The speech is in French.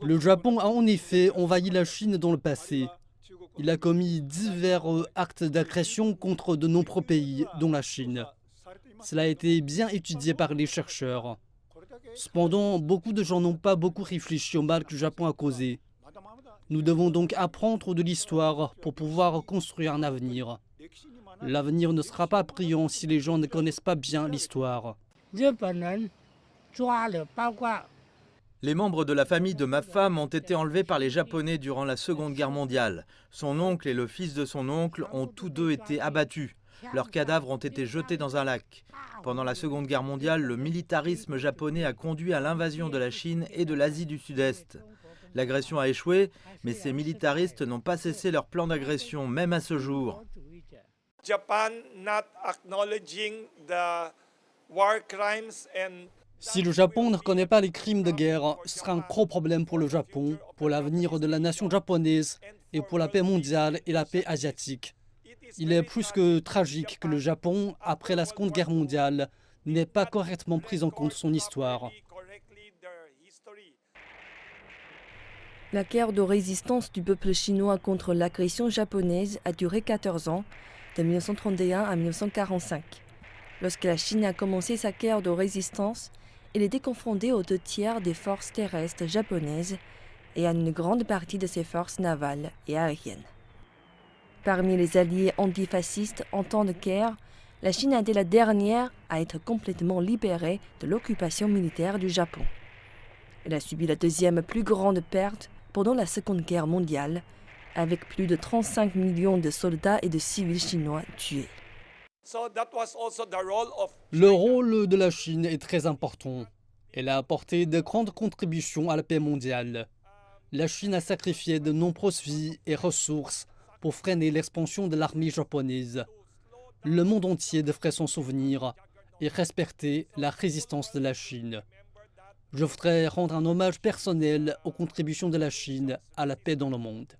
Le Japon a en effet envahi la Chine dans le passé. Il a commis divers actes d'agression contre de nombreux pays, dont la Chine. Cela a été bien étudié par les chercheurs. Cependant, beaucoup de gens n'ont pas beaucoup réfléchi au mal que le Japon a causé. Nous devons donc apprendre de l'histoire pour pouvoir construire un avenir. L'avenir ne sera pas brillant si les gens ne connaissent pas bien l'histoire. Les membres de la famille de ma femme ont été enlevés par les Japonais durant la Seconde Guerre mondiale. Son oncle et le fils de son oncle ont tous deux été abattus. Leurs cadavres ont été jetés dans un lac. Pendant la Seconde Guerre mondiale, le militarisme japonais a conduit à l'invasion de la Chine et de l'Asie du Sud-Est. L'agression a échoué, mais ces militaristes n'ont pas cessé leur plan d'agression, même à ce jour. Si le Japon ne reconnaît pas les crimes de guerre, ce sera un gros problème pour le Japon, pour l'avenir de la nation japonaise et pour la paix mondiale et la paix asiatique. Il est plus que tragique que le Japon, après la Seconde Guerre mondiale, n'ait pas correctement pris en compte son histoire. La guerre de résistance du peuple chinois contre l'agression japonaise a duré 14 ans, de 1931 à 1945. Lorsque la Chine a commencé sa guerre de résistance, elle était confrontée aux 2/3 des forces terrestres japonaises et à une grande partie de ses forces navales et aériennes. Parmi les alliés antifascistes en temps de guerre, la Chine a été la dernière à être complètement libérée de l'occupation militaire du Japon. Elle a subi la deuxième plus grande perte pendant la Seconde Guerre mondiale, avec plus de 35 millions de soldats et de civils chinois tués. Le rôle de la Chine est très important. Elle a apporté de grandes contributions à la paix mondiale. La Chine a sacrifié de nombreuses vies et ressources pour freiner l'expansion de l'armée japonaise. Le monde entier devrait s'en souvenir et respecter la résistance de la Chine. Je voudrais rendre un hommage personnel aux contributions de la Chine à la paix dans le monde.